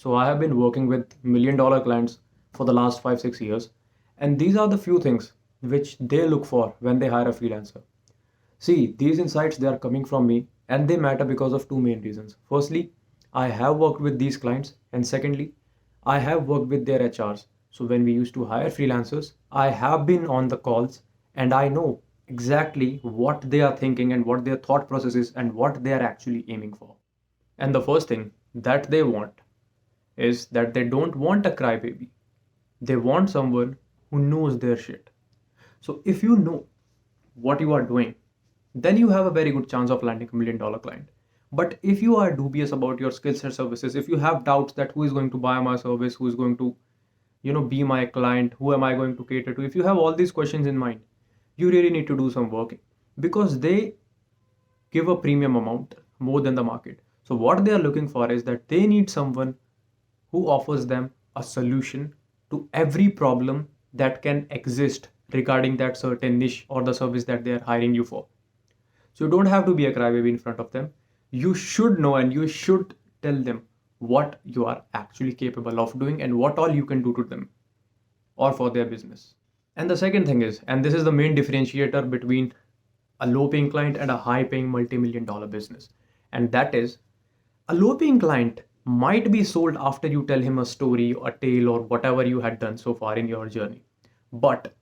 So I have been working with $1 million clients for the last 5, 6 years, and these are the few things which they look for when they hire a freelancer. See, these insights they are coming from me and they matter because of two main reasons. Firstly, I have worked with these clients, and secondly, I have worked with their HRs. So when we used to hire freelancers, I have been on the calls and I know exactly what they are thinking and what their thought process is and what they are actually aiming for. And the first thing that they want is that they don't want a crybaby. They want someone who knows their shit. So if you know what you are doing, then you have a very good chance of landing $1 million client. But if you are dubious about your skills and services, if you have doubts that who is going to buy my service, who is going to, be my client, who am I going to cater to, if you have all these questions in mind, you really need to do some work because they give a premium amount more than the market. So what they are looking for is that they need someone who offers them a solution to every problem that can exist regarding that certain niche or the service that they are hiring you for. So you don't have to be a crybaby in front of them. You should know and you should tell them what you are actually capable of doing and what all you can do to them or for their business. And the second thing is, and this is the main differentiator between a low paying client and a high paying multi-million-dollar business, and that is a low paying client might be sold after you tell him a story, a tale, or whatever you had done so far in your journey. But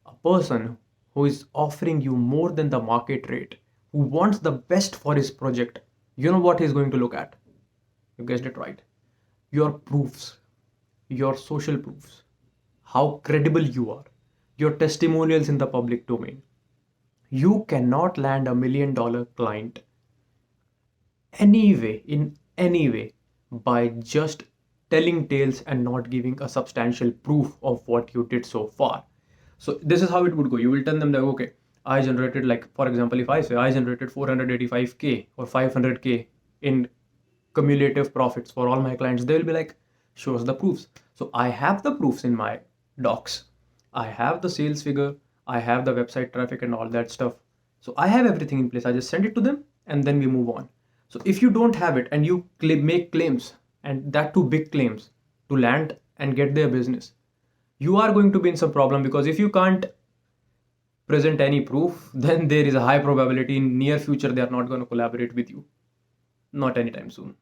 a person who is offering you more than the market rate, who wants the best for his project, you know what he's going to look at? You guessed it right. Your proofs, your social proofs, how credible you are, your testimonials in the public domain. You cannot land $1 million client anyway, in any way, by just telling tales and not giving a substantial proof of what you did so far. So this is how it would go. You will tell them that, okay, I generated, like, for example, if I say I generated 485K or 500K in cumulative profits for all my clients, they will be like, show us the proofs. So I have the proofs in my docs. I have the sales figure. I have the website traffic and all that stuff. So I have everything in place. I just send it to them and then we move on. So if you don't have it and you make claims, and that too big claims, to land and get their business, you are going to be in some problem, because if you can't present any proof, then there is a high probability in near future they are not going to collaborate with you. Not anytime soon.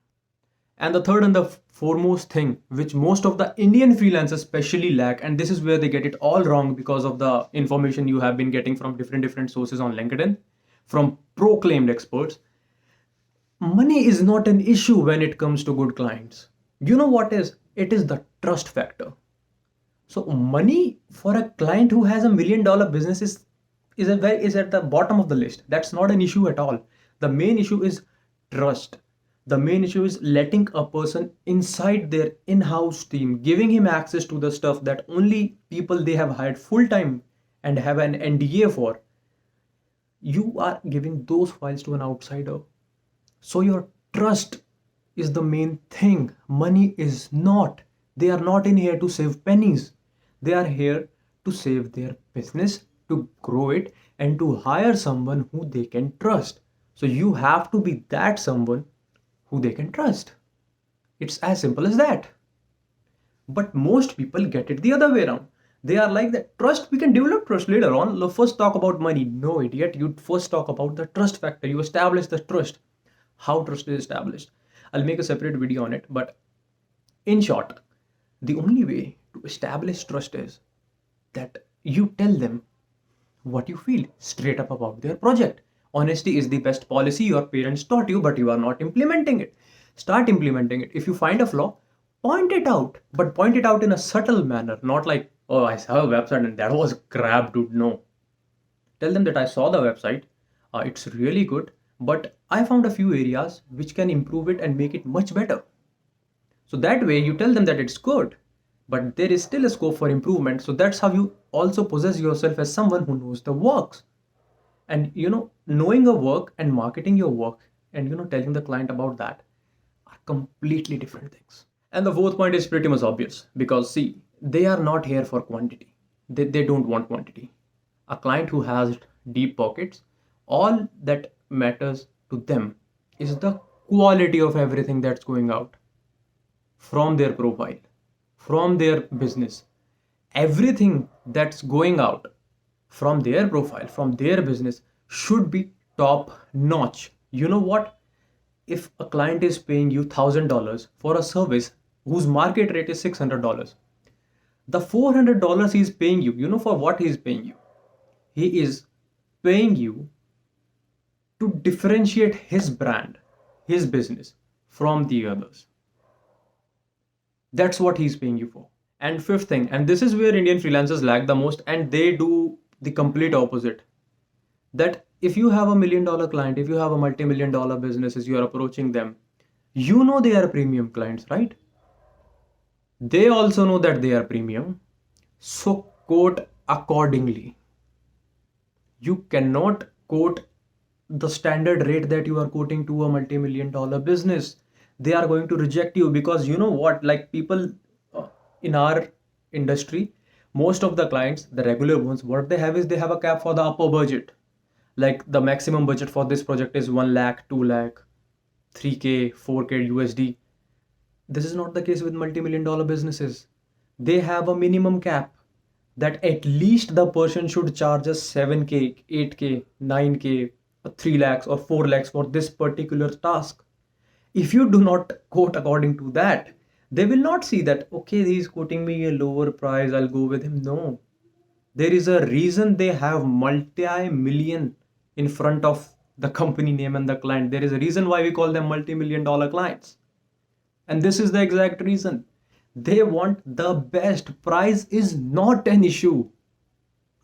And the third and the foremost thing which most of the Indian freelancers especially lack, and this is where they get it all wrong because of the information you have been getting from different sources on LinkedIn, from proclaimed experts, money is not an issue when it comes to good clients. You know what is? It is the trust factor. So money for a client who has $1 million business is at the bottom of the list. That's not an issue at all. The main issue is trust. The main issue is letting a person inside their in-house team, giving him access to the stuff that only people they have hired full time and have an NDA for. You are giving those files to an outsider. So your trust is the main thing. Money is not. They are not in here to save pennies. They are here to save their business, to grow it, and to hire someone who they can trust. So you have to be that someone who they can trust. It's as simple as that. But most people get it the other way around. They are like that. Trust, we can develop trust later on. Let's first talk about money. No, idiot. You first talk about the trust factor. You establish the trust. How trust is established. I'll make a separate video on it. But in short, the only way to establish trust is that you tell them what you feel straight up about their project. Honesty is the best policy your parents taught you, but you are not implementing it. Start implementing it. If you find a flaw, point it out, but point it out in a subtle manner, not like, oh, I saw a website and that was crap, dude. No. Tell them that I saw the website, it's really good, but I found a few areas which can improve it and make it much better. So that way you tell them that it's good, but there is still a scope for improvement. So that's how you also possess yourself as someone who knows the works. And knowing a work and marketing your work and telling the client about that are completely different things. And the fourth point is pretty much obvious, because see, they are not here for quantity. They don't want quantity. A client who has deep pockets, all that matters to them is the quality of everything that's going out. from their profile, from their business. Everything that's going out from their profile, from their business should be top notch. You know what? If a client is paying you $1,000 for a service whose market rate is $600, the $400 he's paying you, you know for what he's paying you? He is paying you to differentiate his brand, his business from the others. That's what he's paying you for. And fifth thing, and this is where Indian freelancers lag the most, and they do the complete opposite. That if you have $1 million client, if you have a multi-million dollar businesses, you are approaching them, you know they are premium clients, right? They also know that they are premium. So quote accordingly. You cannot quote the standard rate that you are quoting to a multi-million dollar business. They are going to reject you because you know what, like people in our industry, most of the clients, the regular ones, what they have is they have a cap for the upper budget. Like the maximum budget for this project is 1 lakh, 2 lakh, 3k, 4k USD. This is not the case with multi-million dollar businesses. They have a minimum cap that at least the person should charge us 7k, 8k, 9k, 3 lakhs or 4 lakhs for this particular task. If you do not quote according to that, they will not see that, okay, he's quoting me a lower price, I'll go with him. No. There is a reason they have multi-million in front of the company name and the client. There is a reason why we call them multi-million dollar clients. And this is the exact reason. They want the best. Price is not an issue.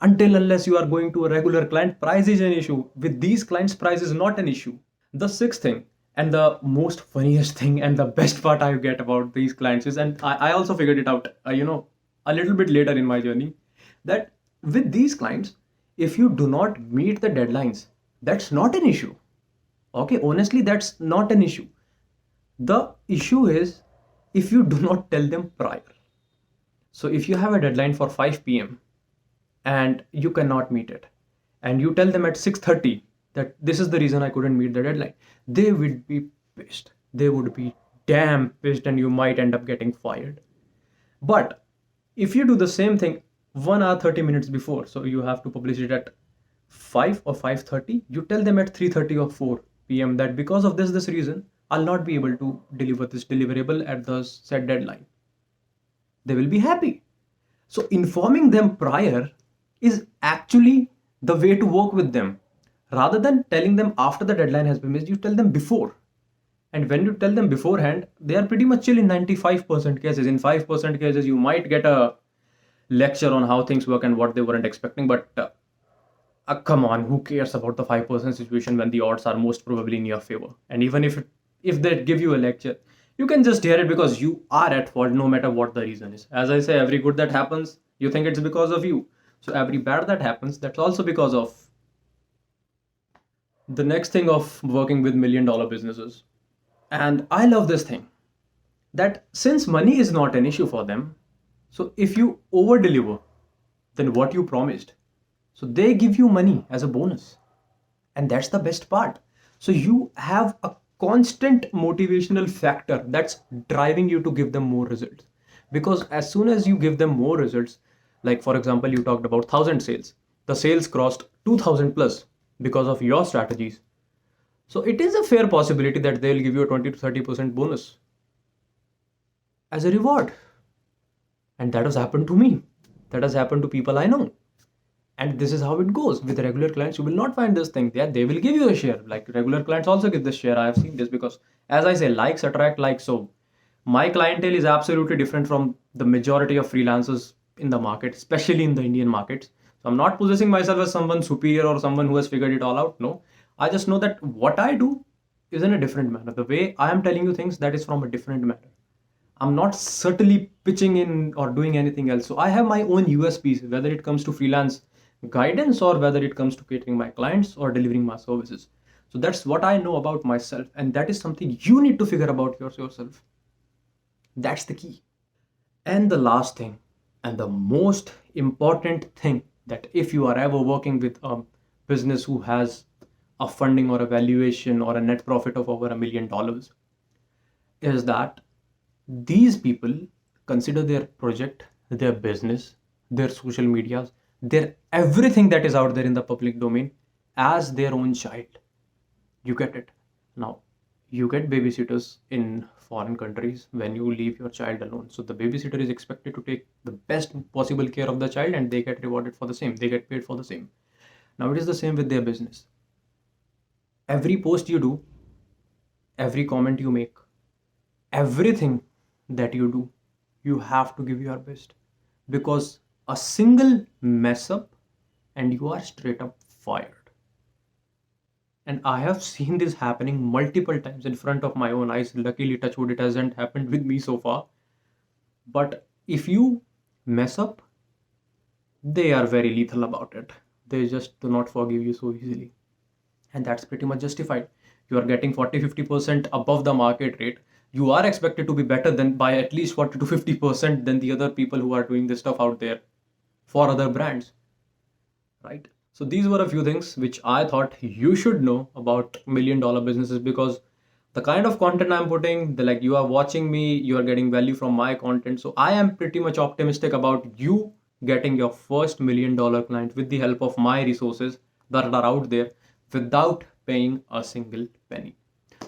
Until unless you are going to a regular client, price is an issue. With these clients, price is not an issue. The sixth thing, and the most funniest thing, and the best part I get about these clients is, and I also figured it out, a little bit later in my journey, that with these clients, if you do not meet the deadlines, that's not an issue. Okay, honestly, that's not an issue. The issue is if you do not tell them prior. So if you have a deadline for 5 p.m. and you cannot meet it, and you tell them at 6:30 that this is the reason I couldn't meet the deadline, they would be pissed. They would be damn pissed, and you might end up getting fired. But if you do the same thing 1 hour 30 minutes before, so you have to publish it at 5 or 5:30, you tell them at 3:30 or 4 p.m. that because of this reason, I'll not be able to deliver this deliverable at the set deadline. They will be happy. So informing them prior is actually the way to work with them. Rather than telling them after the deadline has been missed, you tell them before. And when you tell them beforehand, they are pretty much chill in 95% cases. In 5% cases, you might get a lecture on how things work and what they weren't expecting. But come on, who cares about the 5% situation when the odds are most probably in your favor? And even if they give you a lecture, you can just hear it because you are at fault no matter what the reason is. As I say, every good that happens, you think it's because of you. So every bad that happens, that's also because of. The next thing of working with $1 million businesses, and I love this thing, that since money is not an issue for them, so if you over deliver then what you promised, so they give you money as a bonus. And that's the best part. So you have a constant motivational factor that's driving you to give them more results. Because as soon as you give them more results, like for example, you talked about 1,000 sales, the sales crossed 2,000 plus because of your strategies. So it is a fair possibility that they'll give you a 20 to 30% bonus as a reward. And that has happened to me. That has happened to people I know. And this is how it goes. With regular clients, you will not find this thing. They will give you a share. Like regular clients also give this share. I have seen this because, as I say, likes attract likes. So my clientele is absolutely different from the majority of freelancers in the market, especially in the Indian markets. So I'm not positioning myself as someone superior or someone who has figured it all out. No, I just know that what I do is in a different manner. The way I am telling you things, that is from a different manner. I'm not certainly pitching in or doing anything else. So I have my own USPs, whether it comes to freelance guidance or whether it comes to catering my clients or delivering my services. So that's what I know about myself, and that is something you need to figure about yourself. That's the key. And the last thing, and the most important thing, that if you are ever working with a business who has a funding or a valuation or a net profit of over $1 million, is that These people consider their project, their business, their social medias, their everything that is out there in the public domain as their own child. You get it? Now, you get babysitters in foreign countries when you leave your child alone. So the babysitter is expected to take the best possible care of the child and they get rewarded for the same. They get paid for the same. Now, it is the same with their business. Every post you do, every comment you make, everything that you do, you have to give your best, because a single mess up and you are straight up fired. And I have seen this happening multiple times in front of my own eyes. Luckily, touch wood, it hasn't happened with me so far. But if you mess up, they are very lethal about it. They just do not forgive you so easily. And that's pretty much justified. You are getting 40-50% above the market rate. You are expected to be better than by at least 40 to 50% than the other people who are doing this stuff out there for other brands, right? So these were a few things which I thought you should know about $1 million businesses, because the kind of content I'm putting, the, like, you are watching me, you are getting value from my content. So I am pretty much optimistic about you getting your first $1 million client with the help of my resources that are out there without paying a single penny.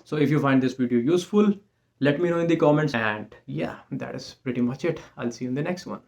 So if you find this video useful, let me know in the comments. And yeah, that is pretty much it. I'll see you in the next one.